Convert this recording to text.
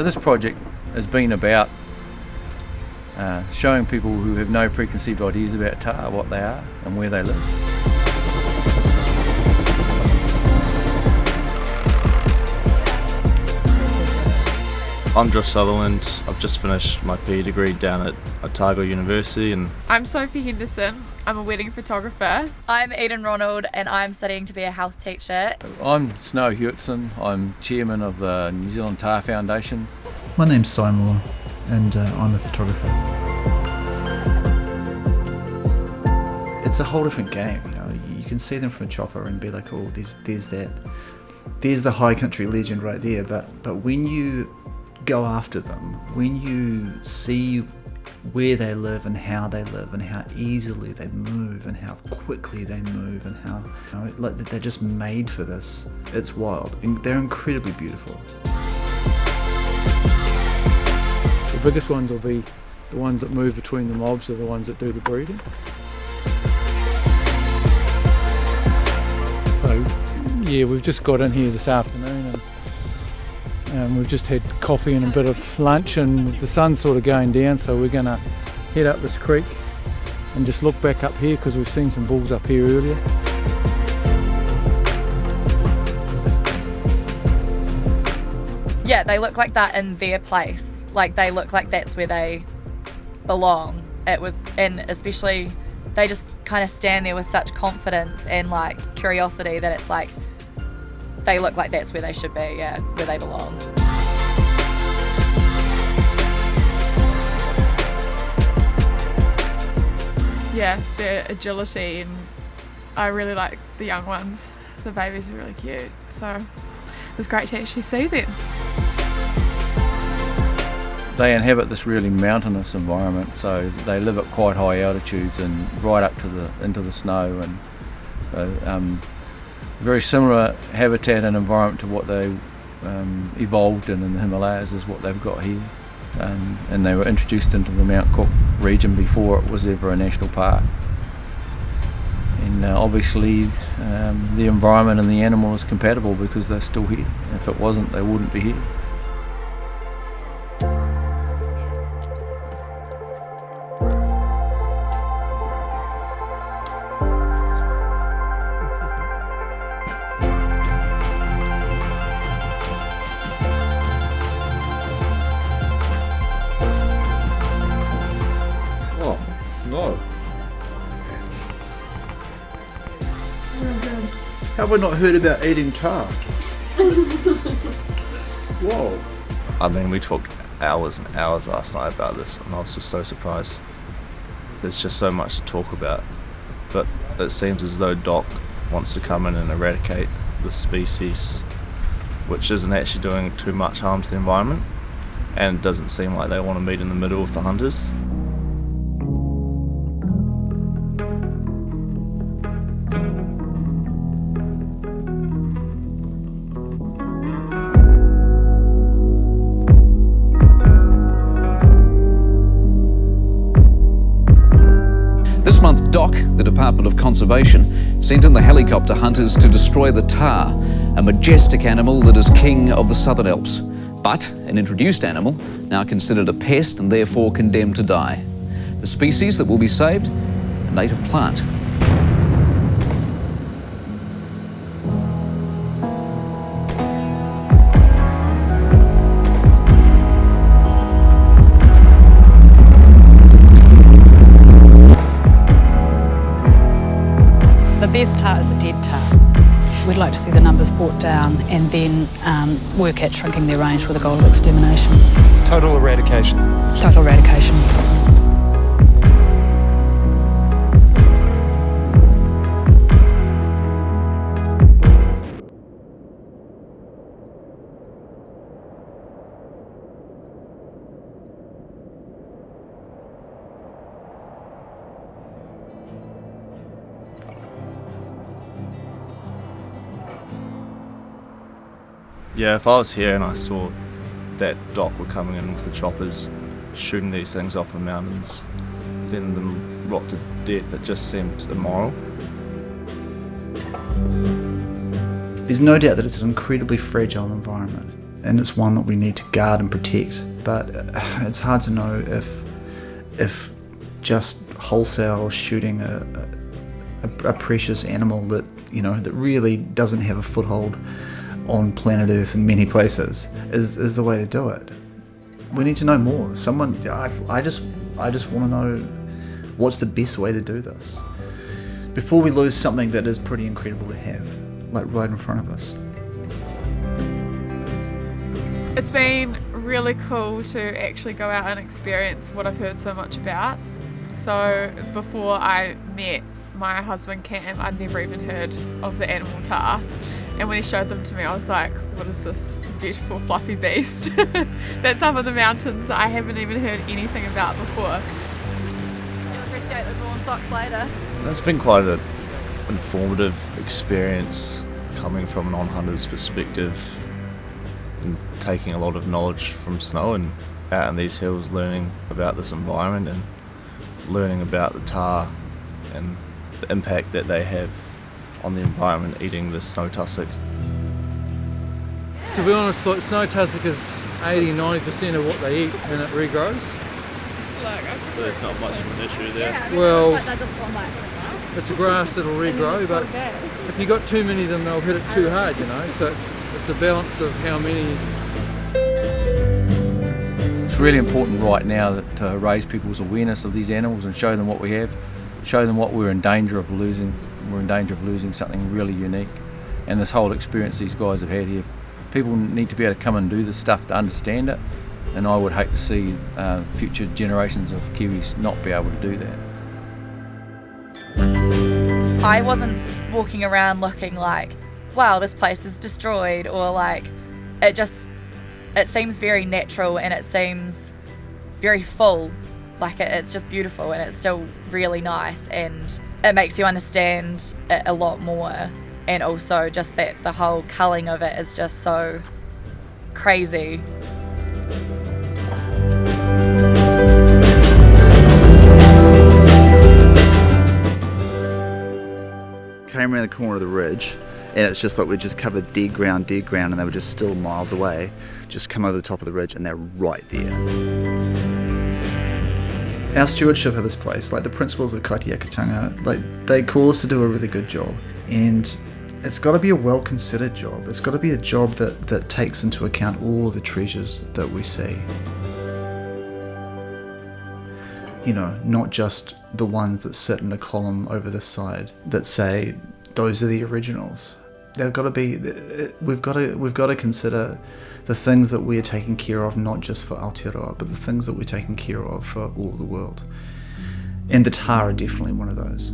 So this project has been about showing people who have no preconceived ideas about Tahr what they are and where they live. I'm Josh Sutherland. I've just finished my PE degree down at Otago University. And I'm Sophie Henderson. I'm a wedding photographer. I'm Eden Ronald and I'm studying to be a health teacher. I'm Snow Hewitson. I'm chairman of the New Zealand Tahr Foundation. My name's Simon and I'm a photographer. It's a whole different game, you know. You can see them from a chopper and be like, oh, there's the high country legend right there. But when you go after them, when you see where they live and how easily they move and how quickly they move and how, you know, like they're just made for this, it's wild. And they're incredibly beautiful. The biggest ones will be the ones that move between the mobs, are the ones that do the breeding. So yeah, we've just got in here this afternoon and we've just had coffee and a bit of lunch, and the sun's sort of going down, so we're going to head up this creek and just look back up here because we've seen some bulls up here earlier. Yeah, they look like that in their place. Like they look like that's where they belong. And especially they just kind of stand there with such confidence and like curiosity that it's like they look like that's where they should be, yeah, where they belong. Yeah, their agility, and I really like the young ones. The babies are really cute, so it was great to actually see them. They inhabit this really mountainous environment, so they live at quite high altitudes and right up to into the snow, and very similar habitat and environment to what they evolved in the Himalayas is what they've got here. And they were introduced into the Mount Cook region before it was ever a national park. And obviously the environment and the animal is compatible because they're still here. If it wasn't, they wouldn't be here. No. Have I not heard about eating Tahr? Whoa. I mean, we talked hours and hours last night about this, and I was just so surprised. There's just so much to talk about. But it seems as though Doc wants to come in and eradicate the species, which isn't actually doing too much harm to the environment, and it doesn't seem like they want to meet in the middle with the hunters. This month, DOC, the Department of Conservation, sent in the helicopter hunters to destroy the Tahr, a majestic animal that is king of the Southern Alps, but an introduced animal, now considered a pest and therefore condemned to die. The species that will be saved, a native plant. The best Tahr is a dead Tahr. We'd like to see the numbers brought down and then work at shrinking their range with a goal of extermination. Total eradication. Total eradication. Yeah, if I was here and I saw that Doc were coming in with the choppers, shooting these things off the mountains, letting them rot to death, it just seems immoral. There's no doubt that it's an incredibly fragile environment. and it's one that we need to guard and protect. But it's hard to know if just wholesale shooting a precious animal that that really doesn't have a foothold on planet Earth in many places is the way to do it. We need to know more. I just want to know what's the best way to do this before we lose something that is pretty incredible to have, like right in front of us. It's been really cool to actually go out and experience what I've heard so much about. So before I met my husband Cam, I'd never even heard of the animal Tahr, and when he showed them to me I was like, what is this beautiful fluffy beast that's up in the mountains that I haven't even heard anything about before. You'll appreciate those warm socks later. It's been quite an informative experience coming from a non-hunter's perspective and taking a lot of knowledge from snow and out in these hills, learning about this environment and learning about the Tahr and the impact that they have on the environment eating the snow tussocks. To be honest, like, snow tussock is 80-90% of what they eat and it regrows. So there's not much of an issue there. Yeah, Well, it's like they just want like it's a grass that'll regrow, but if you got too many of them, they'll hit it too hard, So it's a balance of how many. It's really important right now to raise people's awareness of these animals and show them what we have, show them what we're in danger of losing. We're in danger of losing something really unique. And this whole experience these guys have had here, people need to be able to come and do this stuff to understand it, and I would hate to see future generations of Kiwis not be able to do that. I wasn't walking around looking like, wow, this place is destroyed, or like, it seems very natural and it seems very full. Like it's just beautiful and it's still really nice, and it makes you understand it a lot more, and also just that the whole culling of it is just so crazy. Came around the corner of the ridge, and it's just like we just covered dead ground, and they were just still miles away. Just come over the top of the ridge and they're right there. Our stewardship of this place, like the principles of kaitiakitanga, like they call us to do a really good job, and it's got to be a well-considered job. It's got to be a job that takes into account all of the treasures that we see. Not just the ones that sit in a column over the side that say those are the originals. They've got to be. We've got to consider the things that we're taking care of, not just for Aotearoa, but the things that we're taking care of for all the world. And the Tahr are definitely one of those.